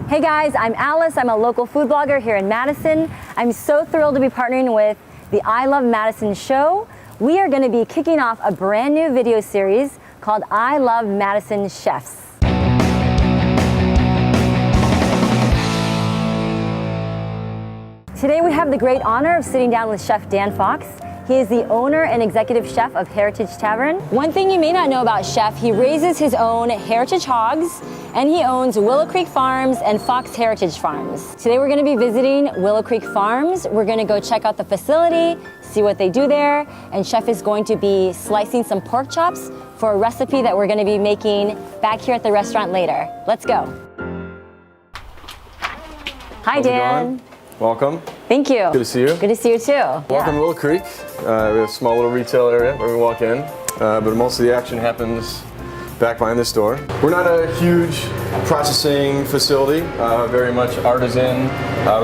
Hey guys, I'm Alice. I'm a local food blogger here in Madison. I'm so thrilled to be partnering with the I Love Madison show. We are going to be kicking off a brand new video series called I Love Madison Chefs. Today we have the great honor of sitting down with Chef Dan Fox. He is the owner and executive chef of Heritage Tavern. One thing you may not know about Chef, he raises his own heritage hogs, and he owns Willow Creek Farms and Fox Heritage Farms. Today we're gonna be visiting Willow Creek Farms. We're gonna go check out the facility, see what they do there, and Chef is going to be slicing some pork chops for a recipe that we're gonna be making back here at the restaurant later. Let's go. Hi, Dan. Welcome. Thank you. Good to see you. Good to see you too. Welcome to Willow Creek. We have a small little retail area where we walk in, but most of the action happens back behind this door. We're not a huge processing facility, very much artisan.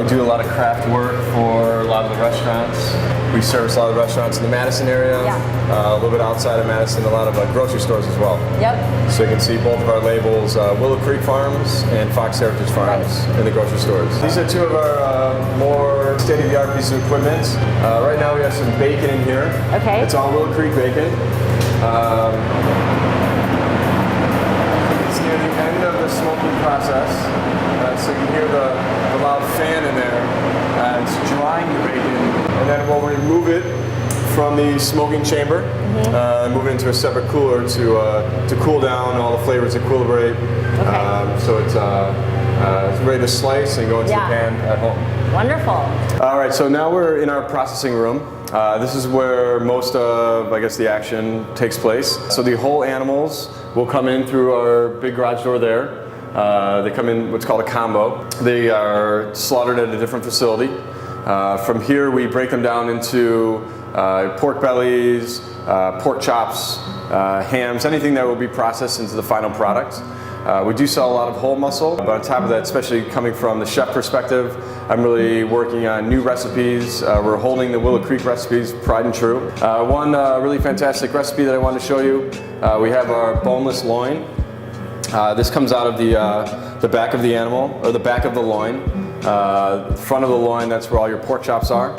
We do a lot of craft work for a lot of the restaurants. We service a lot of the restaurants in the Madison area, a little bit outside of Madison, a lot of grocery stores as well. Yep. So you can see both of our labels, Willow Creek Farms and Fox Heritage Farms in the grocery stores. These are two of our more state-of-the-art pieces of equipment. Right now we have some bacon in here. Okay. It's all Willow Creek bacon. It's near the end of the smoking process, so you can hear the loud fan in there. It's drying the bacon, and then we'll remove it from the smoking chamber, move it into a separate cooler to cool down all the flavors, equilibrate. So it's ready to slice and go into the pan at home. Wonderful. All right, so now we're in our processing room. This is where most of, I guess, the action takes place. So the whole animals will come in through our big garage door there. They come in what's called a combo. They are slaughtered at a different facility. From here we break them down into pork bellies, pork chops, hams, anything that will be processed into the final product. We do sell a lot of whole muscle, but on top of that, especially coming from the chef perspective, I'm really working on new recipes. We're holding the Willow Creek recipes tried and true. One really fantastic recipe that I wanted to show you, we have our Boneless Loin. This comes out of the back of the animal, or the back of the loin. Front of the loin, that's where all your pork chops are.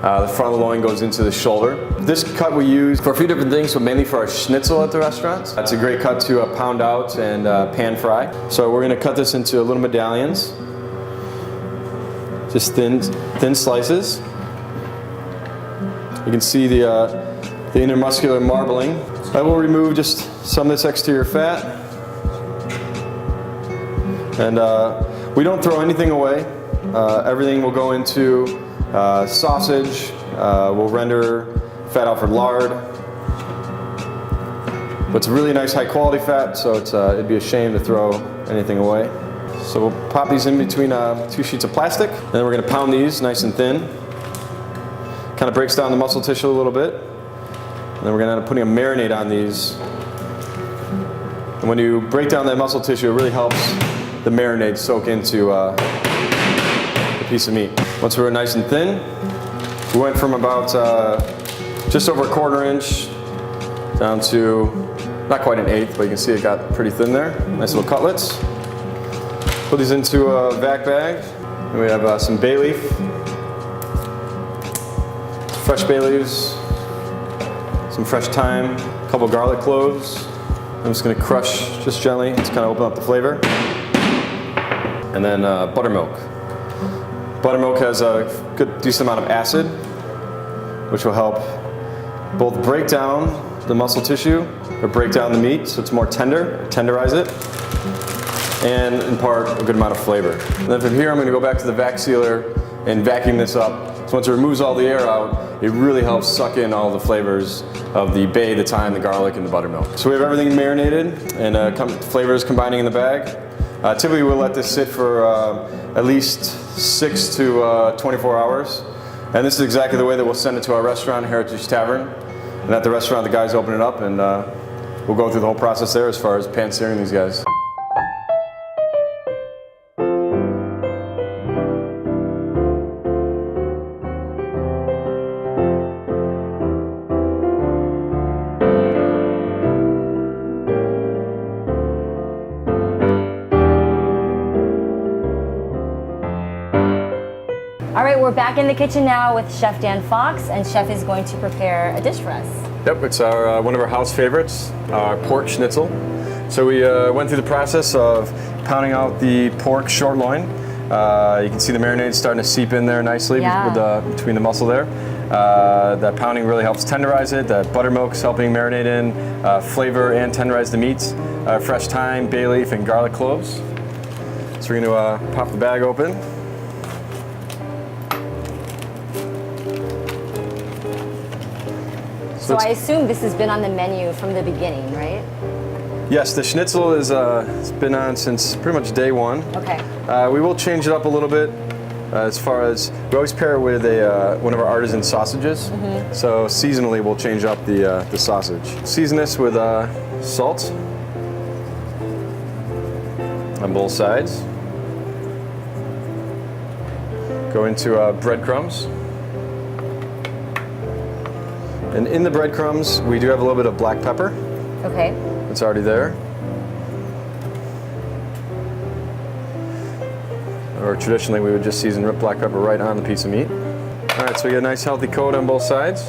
The front of the loin goes into the shoulder. This cut we use for a few different things, but mainly for our Schnitzel at the restaurants. It's a great cut to pound out and pan fry. So we're gonna cut this into little medallions. Just thin slices. You can see the intermuscular marbling. I will remove just some of this exterior fat. And we don't throw anything away. Everything will go into sausage. We'll render fat out for lard. But it's a really nice high quality fat, so it'd be a shame to throw anything away. So we'll pop these in between two sheets of plastic. And then we're gonna pound these nice and thin. Kind of breaks down the muscle tissue a little bit. And then we're gonna end up putting a marinade on these. And when you break down that muscle tissue, it really helps the marinade soak into the piece of meat. Once we're nice and thin, we went from about just over a 1/4 inch down to not quite an 1/8, but you can see it got pretty thin there. Nice little cutlets. Put these into a vac bag. And we have some bay leaf, fresh bay leaves, some fresh thyme, a couple garlic cloves. I'm just gonna crush just gently to kind of open up the flavor. And then buttermilk. Buttermilk has a good, decent amount of acid, which will help both break down the muscle tissue or break down the meat so it's more tender, tenderize it, and impart a good amount of flavor. And then from here, I'm going to go back to the vac sealer and vacuum this up. So once it removes all the air out, it really helps suck in all the flavors of the bay, the thyme, the garlic, and the buttermilk. So we have everything marinated and flavors combining in the bag. Typically we'll let this sit for at least 6 to 24 hours. And this is exactly the way that we'll send it to our restaurant, Heritage Tavern. And at the restaurant, the guys open it up and we'll go through the whole process there as far as pan searing these guys. All right, we're back in the kitchen now with Chef Dan Fox, and Chef is going to prepare a dish for us. Yep, it's our one of our house favorites, our pork schnitzel. So we went through the process of pounding out the pork short loin. You can see the marinade starting to seep in there nicely with between the muscle there. That pounding really helps tenderize it. That buttermilk's helping marinate in, flavor and tenderize the meats. Fresh thyme, bay leaf, and garlic cloves. So we're going to pop the bag open. So I assume this has been on the menu from the beginning, right? Yes, the schnitzel is it's been on since pretty much day one. Okay. We will change it up a little bit as far as we always pair it with one of our artisan sausages. Mm-hmm. So seasonally we'll change up the sausage. Season this with salt on both sides. Go into breadcrumbs. And in the breadcrumbs, we do have a little bit of black pepper. Okay. It's already there. Or traditionally, we would just season black pepper right on the piece of meat. All right, so we get a nice healthy coat on both sides.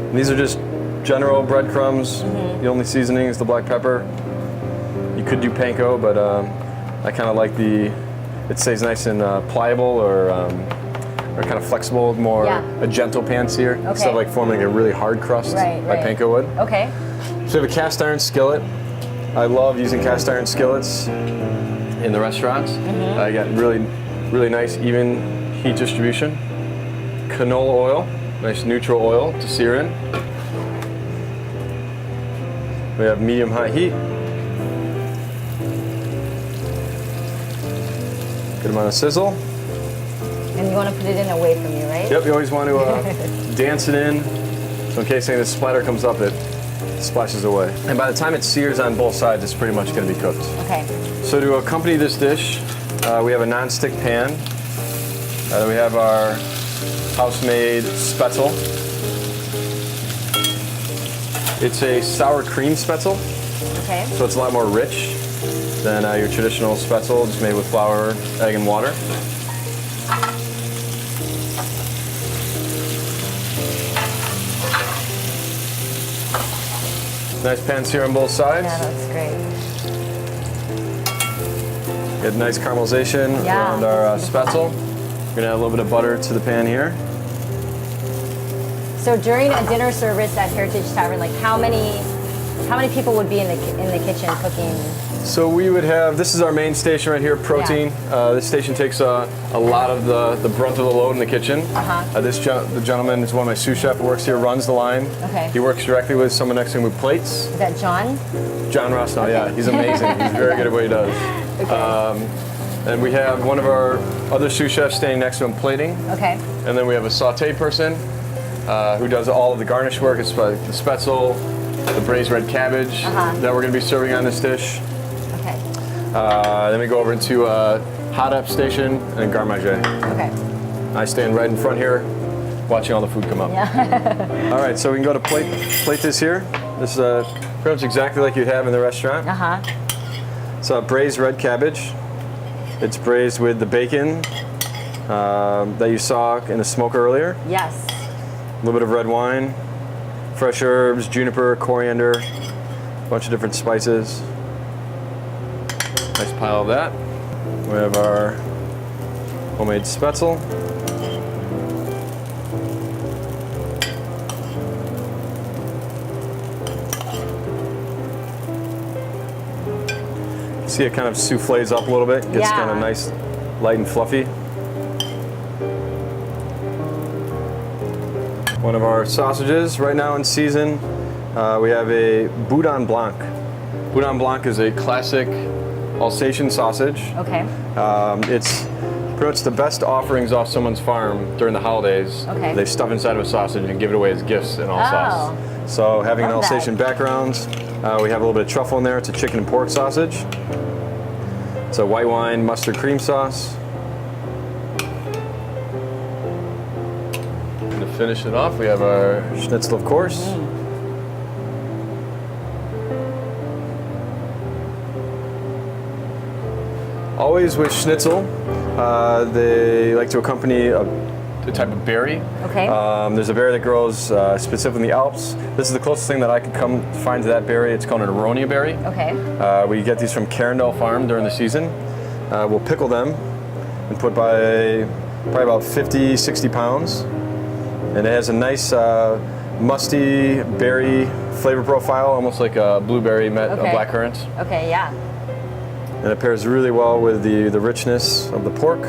And these are just general breadcrumbs. Mm-hmm. The only seasoning is the black pepper. You could do panko, but I kind of like it stays nice and pliable or kind of flexible, more a gentle pan sear, instead of like forming a really hard crust like panko would. Okay. So we have a cast iron skillet. I love using cast iron skillets in the restaurants. Mm-hmm. I got really nice even heat distribution. Canola oil, nice neutral oil to sear in. We have medium-high heat. Good amount of sizzle. And you want to put it in away from you, right? Yep, you always want to dance it in, so in case any of the splatter comes up, it splashes away. And by the time it sears on both sides, it's pretty much going to be cooked. Okay. So to accompany this dish, we have a non-stick pan. We have our house-made Schnitzel. It's a sour cream Schnitzel. Okay. So it's a lot more rich than your traditional Schnitzel, just made with flour, egg, and water. Nice pan sear on both sides. Yeah, that's great. Get nice caramelization around our Schnitzel. We're gonna add a little bit of butter to the pan here. So during a dinner service at Heritage Tavern, like how many people would be in the kitchen cooking? So we would have, this is our main station right here, protein. This station takes a lot of the brunt of the load in the kitchen. The gentleman is one of my sous chefs who works here, runs the line. Okay. He works directly with someone next to him with plates. Is that John? John Rossnow, yeah. He's amazing. He's very good at what he does. Okay. And we have one of our other sous chefs standing next to him plating. Okay. And then we have a saute person who does all of the garnish work. It's the Schnitzel, the Braised Red Cabbage that we're going to be serving on this dish. Okay. Then we go over into hot up station and garmage. Okay. I stand right in front here, watching all the food come up. Yeah. All right, so we can go to plate this here. This is pretty much exactly like you'd have in the restaurant. It's a braised red cabbage. It's braised with the bacon that you saw in the smoke earlier. Yes. A little bit of red wine, fresh herbs, juniper, coriander, a bunch of different spices. Nice pile of that. We have our homemade Schnitzel. See it kind of souffles up a little bit, gets kind of nice, light and fluffy. One of our sausages right now in season, we have a Boudin Blanc. Boudin Blanc is a classic Alsatian sausage. Okay. It's pretty much the best offerings off someone's farm during the holidays. Okay. They stuff inside of a sausage and give it away as gifts in all sauce. So having an Alsatian background, we have a little bit of truffle in there. It's a chicken and pork sausage. It's a white wine mustard cream sauce. And to finish it off, we have our Schnitzel, of course. Always with Schnitzel, they like to accompany a type of berry. Okay. There's a berry that grows specifically in the Alps. This is the closest thing that I could find to that berry. It's called an aronia berry. Okay. We get these from Carindale Farm during the season. We'll pickle them and put by probably about 50, 60 pounds. And it has a nice musty berry flavor profile, almost like a blueberry met a blackcurrant. Okay, yeah. And it pairs really well with the richness of the pork.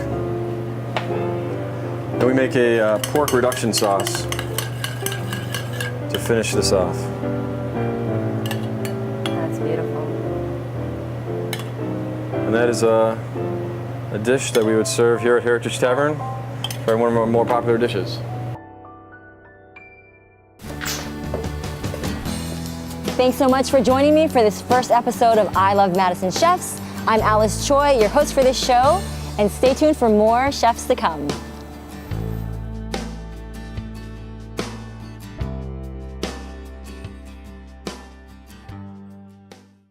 And we make a pork reduction sauce to finish this off. That's beautiful. And that is a dish that we would serve here at Heritage Tavern, probably one of our more popular dishes. Thanks so much for joining me for this first episode of I Love Madison Chefs. I'm Alice Choi, your host for this show, and stay tuned for more chefs to come.